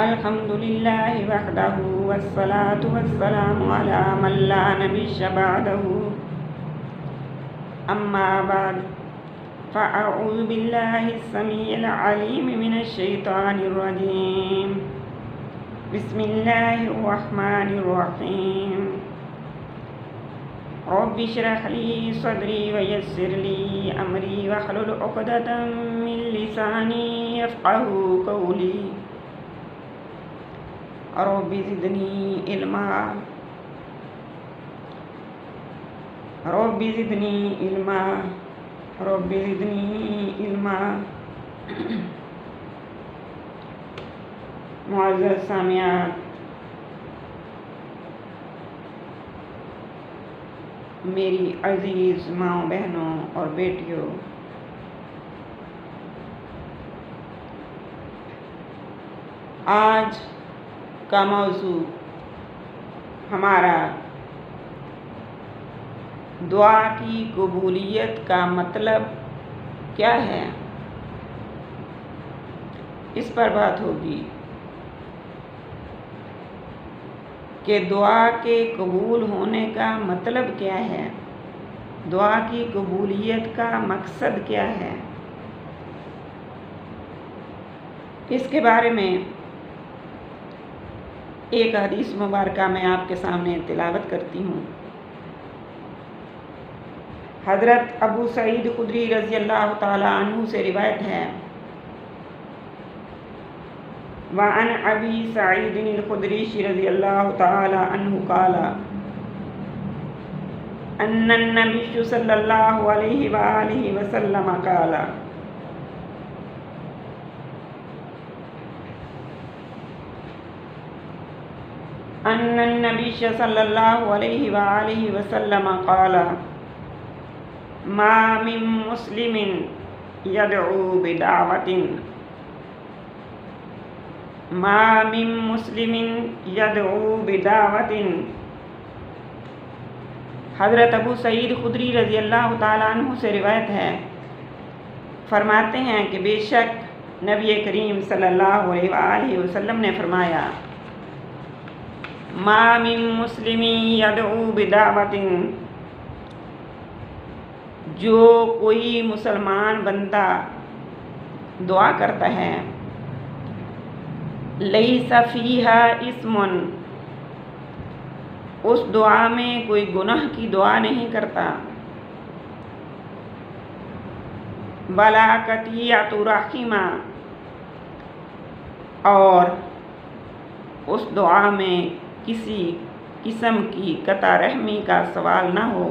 الحمد للہ وحدہ والصلاة والسلام علی من لا نبی بعدہ اما بعد فاعوذ باللہ السمیع العلیم من الشیطان الرجیم بسم اللہ الرحمن الرحیم رب اشرح لی صدری ویسر لی امری واحلل عقدۃ من لسانی یفقہوا قولی رب زدنی علما رب زدنی علما رب زدنی علما۔ معزز سامعات، میری عزیز ماؤں بہنوں اور بیٹیوں، آج کا موضوع ہمارا دعا کی قبولیت کا مطلب کیا ہے، اس پر بات ہوگی کہ دعا کے قبول ہونے کا مطلب کیا ہے، دعا کی قبولیت کا مقصد کیا ہے۔ اس کے بارے میں ایک حدیث مبارکہ میں آپ کے سامنے تلاوت کرتی ہوں۔ حضرت ابو سعید خدری رضی اللہ تعالی عنہ سے روایت ہے، وعن ابی سعید الخدری رضی اللہ تعالی عنہ قال ان النبی صلی اللہ علیہ وآلہ وسلم قال ان النبی صلی اللہ علیہ وآلہ وسلم قال ما من مسلم يدعو بدعوة ما من مسلم يدعو بدعوة۔ حضرت ابو سعید خدری رضی اللہ تعالیٰ عنہ سے روایت ہے، فرماتے ہیں کہ بے شک نبی کریم صلی اللہ علیہ وآلہ وسلم نے فرمایا، ما من مسلم يدعو بدعوة، جو کوئی مسلمان بندہ دعا کرتا ہے، لیس فیہا اسم، اس دعا میں کوئی گناہ کی دعا نہیں کرتا، ولا قطیعۃ رحم، اور اس دعا میں کسی قسم کی قطع رحمی کا سوال نہ ہو،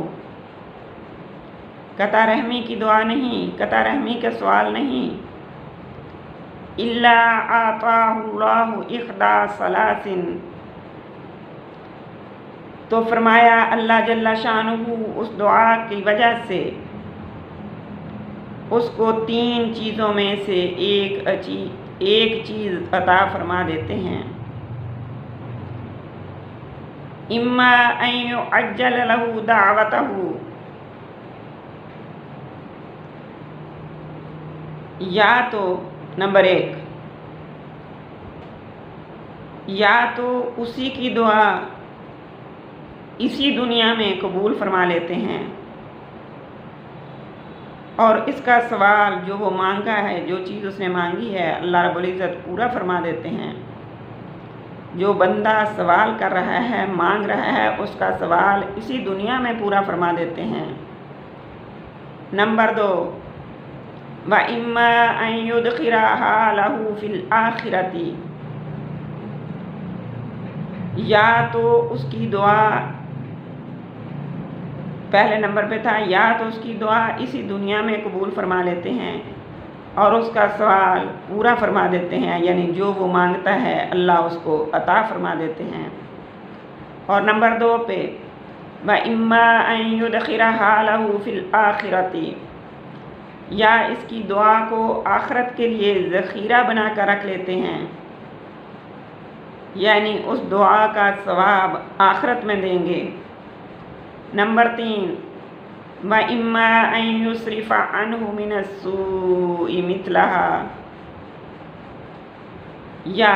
قطع رحمی کی دعا نہیں، قطع رحمی کا سوال نہیں، الا اعطاہ اللہ احدی ثلاث، تو فرمایا اللہ جل شانہ اس دعا کی وجہ سے اس کو تین چیزوں میں سے ایک چیز عطا فرما دیتے ہیں، اما ان یعجل لہ دعوتہ، یا تو نمبر ایک، یا تو اسی کی دعا اسی دنیا میں قبول فرما لیتے ہیں، اور اس کا سوال جو وہ مانگا ہے، جو چیز اس نے مانگی ہے، اللہ رب العزت پورا فرما دیتے ہیں۔ جو بندہ سوال کر رہا ہے، مانگ رہا ہے، اس کا سوال اسی دنیا میں پورا فرما دیتے ہیں۔ نمبر دو، وَإِمَّا أَن يُدْخِرَهَا لَهُ فِي الْآخِرَةِ، یا تو اس کی دعا، پہلے نمبر پہ تھا، یا تو اس کی دعا اسی دنیا میں قبول فرما لیتے ہیں اور اس کا سوال پورا فرما دیتے ہیں، یعنی جو وہ مانگتا ہے اللہ اس کو عطا فرما دیتے ہیں۔ اور نمبر دو پہ وَإِمَّا أَن يُدْخِرَهَا لَهُ فِي الْآخِرَةِ، یا اس کی دعا کو آخرت کے لیے ذخیرہ بنا کر رکھ لیتے ہیں، یعنی اس دعا کا ثواب آخرت میں دیں گے۔ نمبر تین، وَإِمَّا أَن يُصْرِفَ عَنْهُ مِنَ السُّوءِ مِثْلَهَا، یا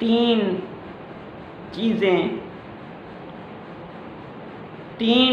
3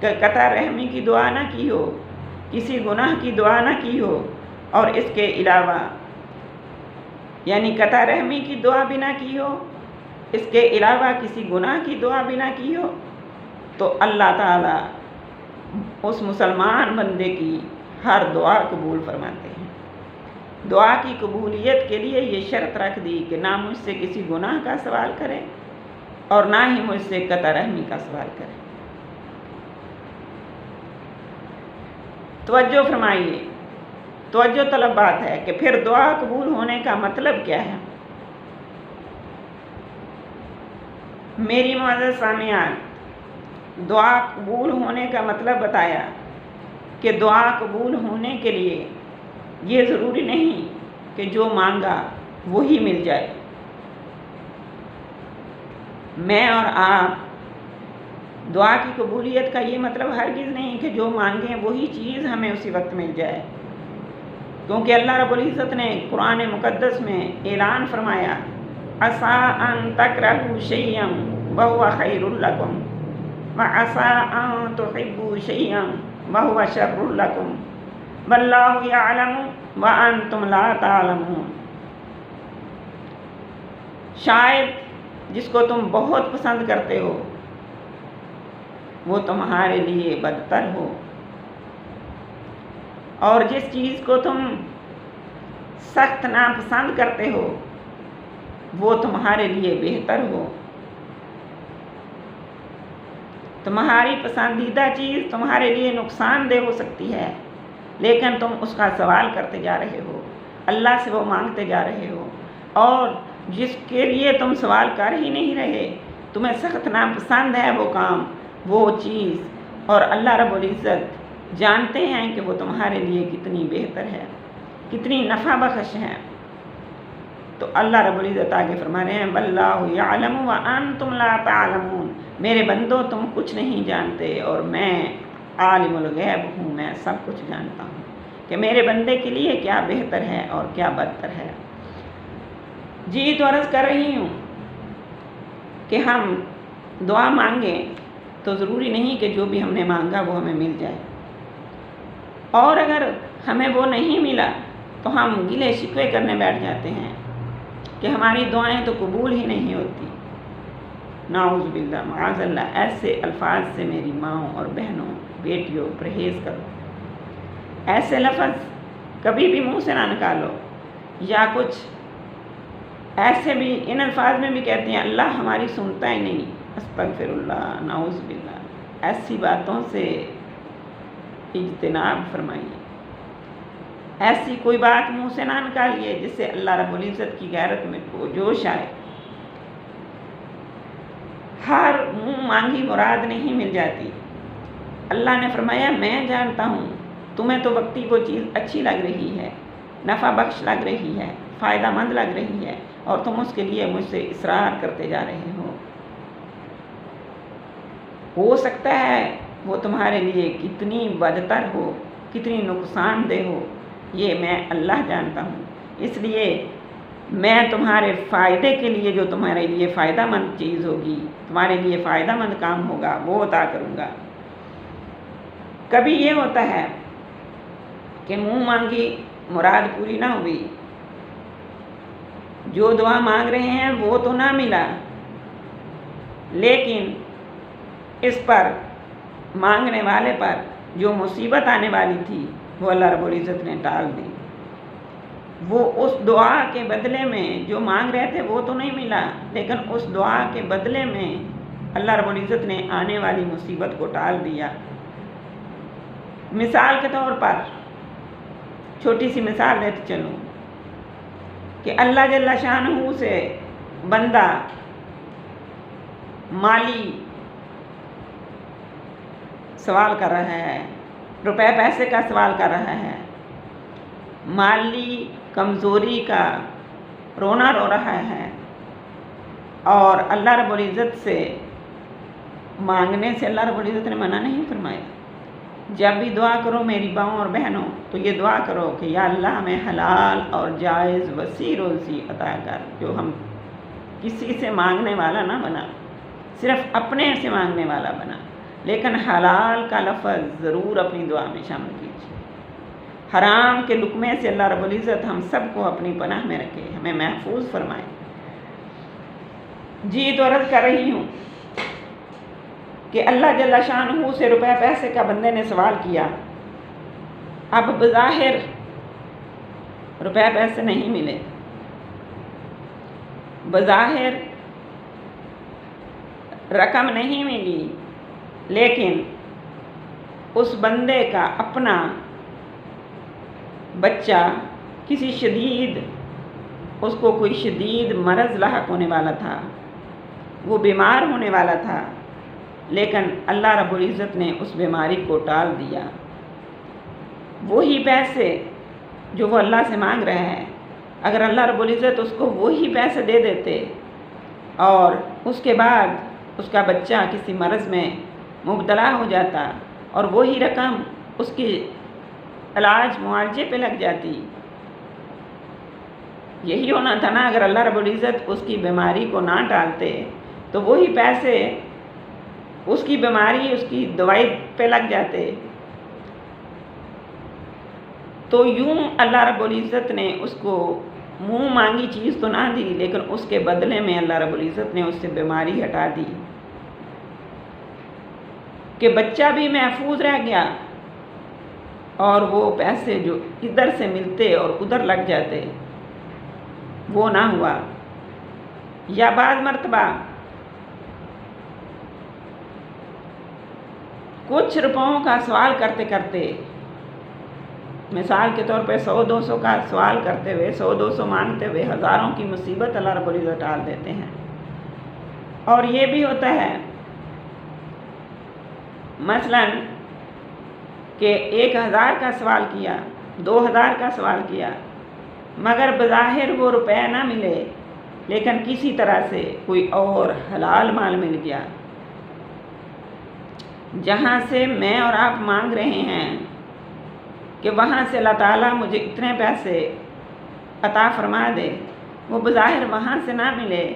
کہ قطع رحمی کی دعا نہ کی ہو، کسی گناہ کی دعا نہ کی ہو، اور اس کے علاوہ یعنی قطع رحمی کی دعا بھی نہ کی ہو، اس کے علاوہ کسی گناہ کی دعا بھی نہ کی ہو، تو اللہ تعالیٰ اس مسلمان بندے کی ہر دعا قبول فرماتے ہیں۔ دعا کی قبولیت کے لیے یہ شرط رکھ دی کہ نہ مجھ سے کسی گناہ کا سوال کرے اور نہ ہی مجھ سے قطع رحمی کا سوال کرے۔ توجہ فرمائیے، توجہ طلب بات ہے کہ پھر دعا قبول ہونے کا مطلب کیا ہے؟ میری معزز سامعین، دعا قبول ہونے کا مطلب بتایا کہ دعا قبول ہونے کے لیے یہ ضروری نہیں کہ جو مانگا وہی مل جائے۔ میں اور آپ دعا کی قبولیت کا یہ مطلب ہرگز نہیں کہ جو مانگیں وہی چیز ہمیں اسی وقت مل جائے، کیونکہ اللہ رب العزت نے قرآن مقدس میں اعلان فرمایا عَسَىٰ أَن تَكْرَهُوا شَيْئًا وَهُوَ خَيْرٌ لَكُمْ وَعَسَىٰ أَن تُحِبُّوا شَيْئًا وَهُوَ شَرٌّ لَكُمْ وَاللَّهُ يَعْلَمُ وَأَنتُمْ لَا تَعْلَمُونَ۔ شاید جس کو تم بہت پسند کرتے ہو وہ تمہارے لیے بدتر ہو، اور جس چیز کو تم سخت ناپسند کرتے ہو وہ تمہارے لیے بہتر ہو۔ تمہاری پسندیدہ چیز تمہارے لیے نقصان دہ ہو سکتی ہے، لیکن تم اس کا سوال کرتے جا رہے ہو، اللہ سے وہ مانگتے جا رہے ہو، اور جس کے لیے تم سوال کر ہی نہیں رہے تمہیں سخت ناپسند ہے وہ کام، وہ چیز، اور اللہ رب العزت جانتے ہیں کہ وہ تمہارے لیے کتنی بہتر ہے، کتنی نفع بخش ہے۔ تو اللہ رب العزت آگے فرما رہے ہیں وَاللَّهُ يَعْلَمُ وَأَنْتُمْ لَا تَعْلَمُونَ، میرے بندوں تم کچھ نہیں جانتے اور میں عالم الغیب ہوں، میں سب کچھ جانتا ہوں کہ میرے بندے کے لیے کیا بہتر ہے اور کیا بدتر ہے۔ جی تو عرض کر رہی ہوں کہ ہم دعا مانگیں تو ضروری نہیں کہ جو بھی ہم نے مانگا وہ ہمیں مل جائے، اور اگر ہمیں وہ نہیں ملا تو ہم گلے شکوے کرنے بیٹھ جاتے ہیں کہ ہماری دعائیں تو قبول ہی نہیں ہوتی۔ نعوذ باللہ، معاذ اللہ، ایسے الفاظ سے میری ماؤں اور بہنوں، بیٹیوں پرہیز کرو۔ ایسے لفظ کبھی بھی منہ سے نہ نکالو، یا کچھ ایسے بھی ان الفاظ میں بھی کہتے ہیں اللہ ہماری سنتا ہی نہیں، استغفر اللہ، نعوذ باللہ، ایسی باتوں سے اجتناب فرمائیے۔ ایسی کوئی بات منہ سے نہ نکالیے جس سے اللہ رب العزت کی غیرت میں جوش آئے۔ ہر منہ مانگی مراد نہیں مل جاتی۔ اللہ نے فرمایا میں جانتا ہوں تمہیں تو وقتی وہ چیز اچھی لگ رہی ہے، نفع بخش لگ رہی ہے، فائدہ مند لگ رہی ہے، اور تم اس کے لیے مجھ سے اصرار کرتے جا رہے ہو سکتا ہے وہ تمہارے لیے کتنی بدتر ہو، کتنی نقصان دہ ہو، یہ میں اللہ جانتا ہوں، اس لیے میں تمہارے فائدے کے لیے جو تمہارے لیے فائدہ مند چیز ہوگی، تمہارے لیے فائدہ مند کام ہوگا وہ عطا کروں گا۔ کبھی یہ ہوتا ہے کہ منہ مانگی مراد پوری نہ ہوئی، جو دعا مانگ رہے ہیں وہ تو نہ ملا، لیکن اس پر مانگنے والے پر جو مصیبت آنے والی تھی وہ اللہ رب العزت نے ٹال دی۔ وہ اس دعا کے بدلے میں جو مانگ رہے تھے وہ تو نہیں ملا، لیکن اس دعا کے بدلے میں اللہ رب العزت نے آنے والی مصیبت کو ٹال دیا۔ مثال کے طور پر چھوٹی سی مثال دیتے چلوں کہ اللہ جل شانہ سے بندہ مالی سوال کر رہا ہے، روپے پیسے کا سوال کر رہا ہے، مالی کمزوری کا رونا رو رہا ہے، اور اللہ رب العزت سے مانگنے سے اللہ رب العزت نے منع نہیں فرمایا۔ جب بھی دعا کرو میری ماؤں اور بہنوں تو یہ دعا کرو کہ یا اللہ ہمیں حلال اور جائز وسیع روزی عطا کر، جو ہم کسی سے مانگنے والا نہ بنا، صرف اپنے سے مانگنے والا بنا، لیکن حلال کا لفظ ضرور اپنی دعا میں شامل کیجیے۔ حرام کے لقمے سے اللہ رب العزت ہم سب کو اپنی پناہ میں رکھے، ہمیں محفوظ فرمائے۔ جی تو عرض کر رہی ہوں کہ اللہ جل شانہ سے روپے پیسے کا بندے نے سوال کیا، اب بظاہر روپے پیسے نہیں ملے، بظاہر رقم نہیں ملی، لیکن اس بندے کا اپنا بچہ کسی اس کو کوئی شدید مرض لاحق ہونے والا تھا، وہ بیمار ہونے والا تھا، لیکن اللہ رب العزت نے اس بیماری کو ٹال دیا۔ وہی پیسے جو وہ اللہ سے مانگ رہا ہے، اگر اللہ رب العزت اس کو وہی پیسے دے دیتے اور اس کے بعد اس کا بچہ کسی مرض میں مبتلا ہو جاتا اور وہی رقم اس کی علاج معالجے پہ لگ جاتی، یہی ہونا تھا نا۔ اگر اللہ رب العزت اس کی بیماری کو نہ ٹالتے تو وہی پیسے اس کی بیماری، اس کی دوائی پہ لگ جاتے۔ تو یوں اللہ رب العزت نے اس کو منہ مانگی چیز تو نہ دی، لیکن اس کے بدلے میں اللہ رب العزت نے اس سے بیماری ہٹا دی کہ بچہ بھی محفوظ رہ گیا اور وہ پیسے جو ادھر سے ملتے اور ادھر لگ جاتے وہ نہ ہوا۔ یا بعض مرتبہ کچھ روپوں کا سوال کرتے کرتے، مثال کے طور پہ 100-200 کا سوال کرتے ہوئے، 100-200 مانگتے ہوئے ہزاروں کی مصیبت اللہ رب العزت ٹال دیتے ہیں۔ اور یہ بھی ہوتا ہے مثلا کہ 1000 کا سوال کیا، 2000 کا سوال کیا، مگر بظاہر وہ روپے نہ ملے، لیکن کسی طرح سے کوئی اور حلال مال مل گیا، جہاں سے میں اور آپ مانگ رہے ہیں کہ وہاں سے اللہ تعالیٰ مجھے اتنے پیسے عطا فرما دے، وہ بظاہر وہاں سے نہ ملے،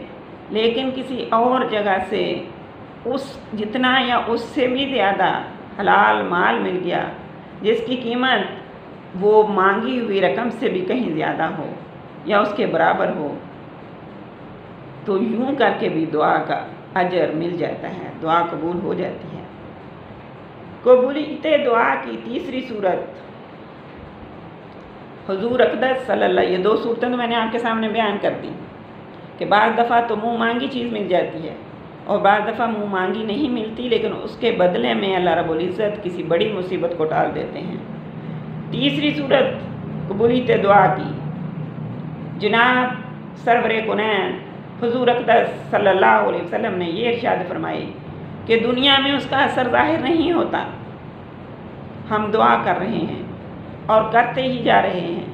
لیکن کسی اور جگہ سے اس جتنا یا اس سے بھی زیادہ حلال مال مل گیا، جس کی قیمت وہ مانگی ہوئی رقم سے بھی کہیں زیادہ ہو یا اس کے برابر ہو، تو یوں کر کے بھی دعا کا اجر مل جاتا ہے، دعا قبول ہو جاتی ہے۔ قبولیت دعا کی تیسری صورت حضور اقدس صلی اللہ، یہ 2 صورتیں تو میں نے آپ کے سامنے بیان کر دی کہ بعض دفعہ تو منہ مانگی چیز مل جاتی ہے اور بعض دفعہ منہ مانگی نہیں ملتی، لیکن اس کے بدلے میں اللہ رب العزت کسی بڑی مصیبت کو ٹال دیتے ہیں۔ تیسری صورت قبولیت دعا کی، جناب سرور کونین حضور اقدس صلی اللہ علیہ وسلم نے یہ ارشاد فرمائی کہ دنیا میں اس کا اثر ظاہر نہیں ہوتا، ہم دعا کر رہے ہیں اور کرتے ہی جا رہے ہیں،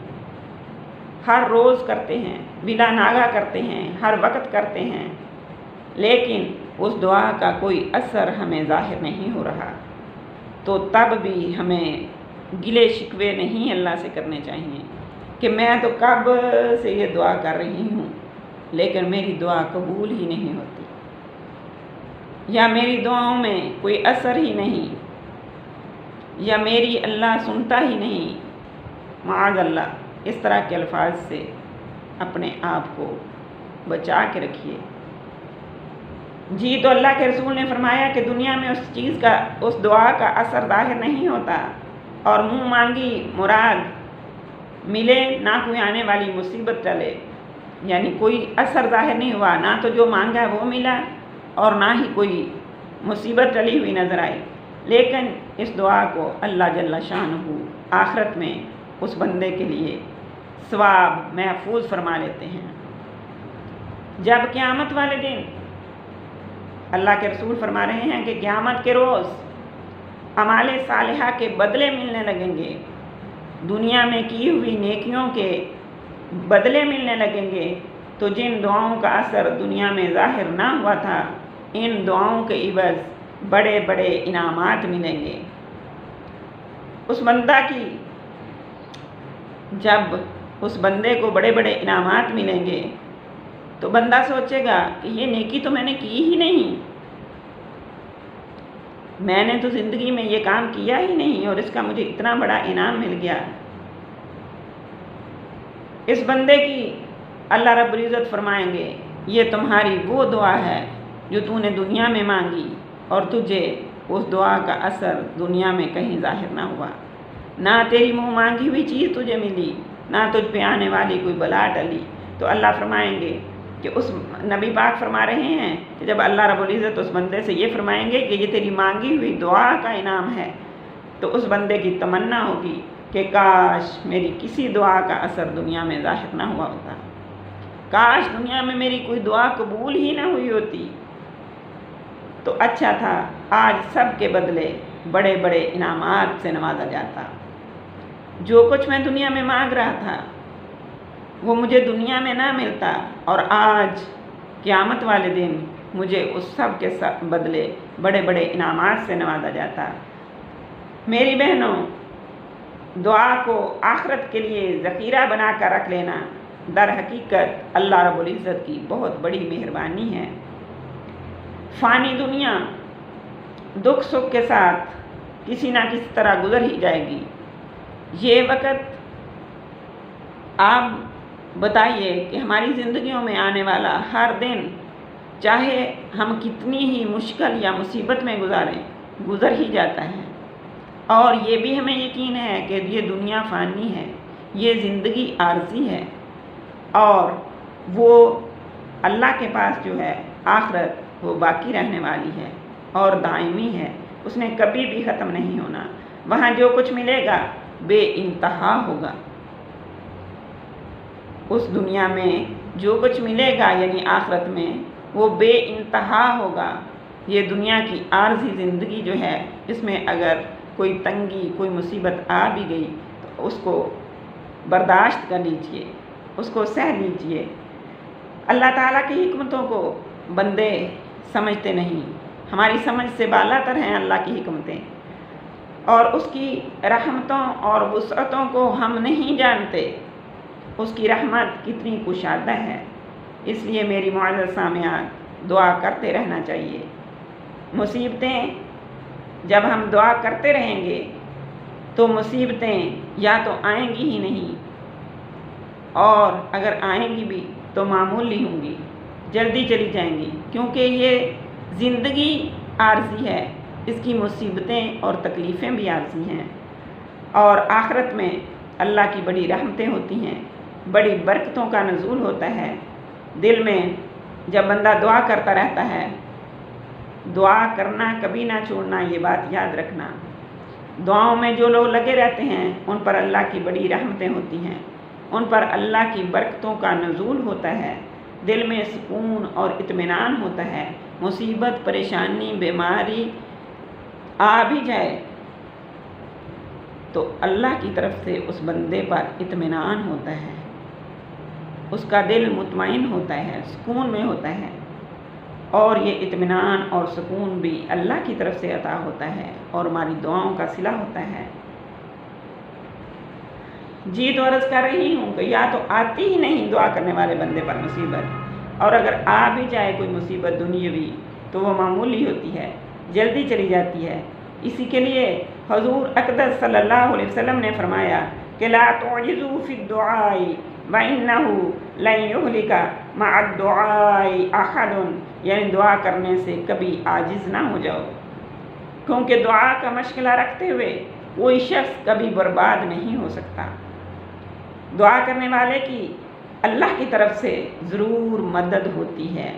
ہر روز کرتے ہیں، بلا ناغہ کرتے ہیں، ہر وقت کرتے ہیں، لیکن اس دعا کا کوئی اثر ہمیں ظاہر نہیں ہو رہا، تو تب بھی ہمیں گلے شکوے نہیں اللہ سے کرنے چاہیے کہ میں تو کب سے یہ دعا کر رہی ہوں لیکن میری دعا قبول ہی نہیں ہوتی، یا میری دعاؤں میں کوئی اثر ہی نہیں، یا میری اللہ سنتا ہی نہیں، معاذ اللہ۔ اس طرح کے الفاظ سے اپنے آپ کو بچا کے رکھیے۔ جی تو اللہ کے رسول نے فرمایا کہ دنیا میں اس دعا کا اثر ظاہر نہیں ہوتا اور منہ مانگی مراد ملے نہ کوئی آنے والی مصیبت ٹلے، یعنی کوئی اثر ظاہر نہیں ہوا، نہ تو جو مانگا وہ ملا اور نہ ہی کوئی مصیبت ٹلی ہوئی نظر آئی، لیکن اس دعا کو اللہ جل شانہ آخرت میں اس بندے کے لیے ثواب محفوظ فرما لیتے ہیں۔ جب قیامت والے دن اللہ کے رسول فرما رہے ہیں کہ قیامت کے روز اعمال صالحہ کے بدلے ملنے لگیں گے، دنیا میں کی ہوئی نیکیوں کے بدلے ملنے لگیں گے، تو جن دعاؤں کا اثر دنیا میں ظاہر نہ ہوا تھا، ان دعاؤں کے عوض بڑے بڑے انعامات ملیں گے۔ اس بندہ کی جب اس بندے کو بڑے بڑے انعامات ملیں گے تو بندہ سوچے گا کہ یہ نیکی تو میں نے کی ہی نہیں، میں نے تو زندگی میں یہ کام کیا ہی نہیں اور اس کا مجھے اتنا بڑا انعام مل گیا۔ اس بندے کی اللہ رب العزت فرمائیں گے یہ تمہاری وہ دعا ہے جو تو نے دنیا میں مانگی اور تجھے اس دعا کا اثر دنیا میں کہیں ظاہر نہ ہوا، نہ تیری منہ مانگی ہوئی چیز تجھے ملی، نہ تجھ پہ آنے والی کوئی بلا ٹلی۔ تو اللہ فرمائیں گے کہ اس نبی پاک فرما رہے ہیں کہ جب اللہ رب العزت اس بندے سے یہ فرمائیں گے کہ یہ تیری مانگی ہوئی دعا کا انعام ہے، تو اس بندے کی تمنا ہوگی کہ کاش میری کسی دعا کا اثر دنیا میں ظاہر نہ ہوا ہوتا، کاش دنیا میں میری کوئی دعا قبول ہی نہ ہوئی ہوتی تو اچھا تھا، آج سب کے بدلے بڑے بڑے انعامات سے نوازا جاتا۔ جو کچھ میں دنیا میں مانگ رہا تھا وہ مجھے دنیا میں نہ ملتا اور آج قیامت والے دن مجھے اس سب کے بدلے بڑے بڑے انعامات سے نوازا جاتا۔ میری بہنوں، دعا کو آخرت کے لیے ذخیرہ بنا کر رکھ لینا در حقیقت اللہ رب العزت کی بہت بڑی مہربانی ہے۔ فانی دنیا دکھ سکھ کے ساتھ کسی نہ کسی طرح گزر ہی جائے گی۔ یہ وقت آپ بتائیے کہ ہماری زندگیوں میں آنے والا ہر دن چاہے ہم کتنی ہی مشکل یا مصیبت میں گزاریں گزر ہی جاتا ہے، اور یہ بھی ہمیں یقین ہے کہ یہ دنیا فانی ہے، یہ زندگی عارضی ہے، اور وہ اللہ کے پاس جو ہے آخرت وہ باقی رہنے والی ہے اور دائمی ہے، اس نے کبھی بھی ختم نہیں ہونا۔ وہاں جو کچھ ملے گا بے انتہا ہوگا۔ اس دنیا میں جو کچھ ملے گا یعنی آخرت میں وہ بے انتہا ہوگا۔ یہ دنیا کی عارضی زندگی جو ہے اس میں اگر کوئی تنگی کوئی مصیبت آ بھی گئی تو اس کو برداشت کر لیجئے، اس کو سہ لیجئے۔ اللہ تعالیٰ کی حکمتوں کو بندے سمجھتے نہیں، ہماری سمجھ سے بالا تر ہیں اللہ کی حکمتیں، اور اس کی رحمتوں اور وسعتوں کو ہم نہیں جانتے، اس کی رحمت کتنی کشادہ ہے۔ اس لیے میری معزز سامعین، دعا کرتے رہنا چاہیے۔ مصیبتیں جب ہم دعا کرتے رہیں گے تو مصیبتیں یا تو آئیں گی ہی نہیں، اور اگر آئیں گی بھی تو معمولی ہوں گی، جلدی چلی جائیں گی، کیونکہ یہ زندگی عارضی ہے، اس کی مصیبتیں اور تکلیفیں بھی عارضی ہیں، اور آخرت میں اللہ کی بڑی رحمتیں ہوتی ہیں، بڑی برکتوں کا نزول ہوتا ہے۔ دل میں جب بندہ دعا کرتا رہتا ہے، دعا کرنا کبھی نہ چھوڑنا، یہ بات یاد رکھنا۔ دعاؤں میں جو لوگ لگے رہتے ہیں ان پر اللہ کی بڑی رحمتیں ہوتی ہیں، ان پر اللہ کی برکتوں کا نزول ہوتا ہے، دل میں سکون اور اطمینان ہوتا ہے۔ مصیبت پریشانی بیماری آ بھی جائے تو اللہ کی طرف سے اس بندے پر اطمینان ہوتا ہے، اس کا دل مطمئن ہوتا ہے، سکون میں ہوتا ہے، اور یہ اطمینان اور سکون بھی اللہ کی طرف سے عطا ہوتا ہے اور ہماری دعاؤں کا صلہ ہوتا ہے۔ جی تو عرض کر رہی ہوں کہ یا تو آتی ہی نہیں دعا کرنے والے بندے پر مصیبت، اور اگر آ بھی جائے کوئی مصیبت دنیاوی تو وہ معمولی ہوتی ہے، جلدی چلی جاتی ہے۔ اسی کے لیے حضور اقدس صلی اللہ علیہ وسلم نے فرمایا کہ لا تعجزوا فی الدعاء وَإِنَّهُ لَن يُهْلِكَ مَعَ الدُّعَاءِ أَحَدٌ، یعنی دعا کرنے سے کبھی عاجز نہ ہو جاؤ، کیونکہ دعا کا مشغلہ رکھتے ہوئے کوئی شخص کبھی برباد نہیں ہو سکتا۔ دعا کرنے والے کی اللہ کی طرف سے ضرور مدد ہوتی ہے۔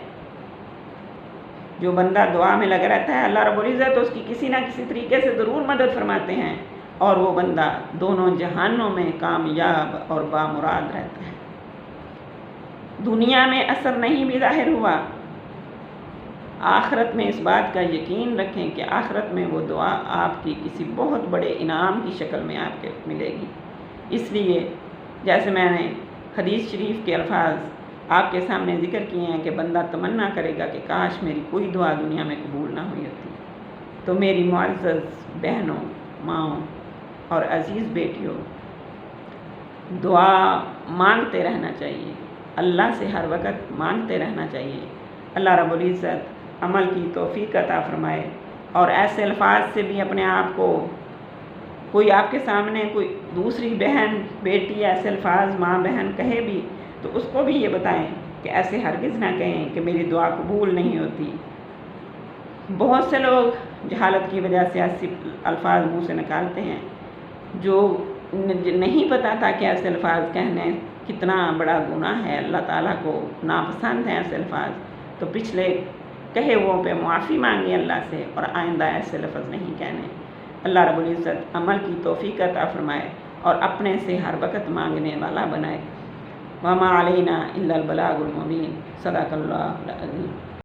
جو بندہ دعا میں لگا رہتا ہے اللہ رب العزت اس کی کسی نہ کسی طریقے سے ضرور مدد فرماتے ہیں، اور وہ بندہ دونوں جہانوں میں کامیاب اور بامراد رہتا ہے۔ دنیا میں اثر نہیں بھی ظاہر ہوا، آخرت میں اس بات کا یقین رکھیں کہ آخرت میں وہ دعا آپ کی کسی بہت بڑے انعام کی شکل میں آپ کے ملے گی۔ اس لیے جیسے میں نے حدیث شریف کے الفاظ آپ کے سامنے ذکر کیے ہیں کہ بندہ تمنا کرے گا کہ کاش میری کوئی دعا دنیا میں قبول نہ ہوئی ہوتی۔ تو میری معزز بہنوں، ماؤں اور عزیز بیٹیوں، دعا مانگتے رہنا چاہیے، اللہ سے ہر وقت مانگتے رہنا چاہیے۔ اللہ رب العزت عمل کی توفیق عطا فرمائے۔ اور ایسے الفاظ سے بھی اپنے آپ کو، کوئی آپ کے سامنے کوئی دوسری بہن بیٹی ایسے الفاظ ماں بہن کہے بھی تو اس کو بھی یہ بتائیں کہ ایسے ہرگز نہ کہیں کہ میری دعا قبول نہیں ہوتی۔ بہت سے لوگ جہالت کی وجہ سے ایسے الفاظ منہ سے نکالتے ہیں جو نہیں پتہ تھا کہ ایسے الفاظ کہنے کتنا بڑا گناہ ہے، اللہ تعالیٰ کو ناپسند ہیں ایسے الفاظ، تو پچھلے کہے وہ پہ معافی مانگیں اللہ سے اور آئندہ ایسے لفظ نہیں کہنے۔ اللہ رب العزت عمل کی توفیق عطا فرمائے اور اپنے سے ہر وقت مانگنے والا بنائے۔ وما علینا الا البلاغ المبین۔ صدق اللہ العظیم۔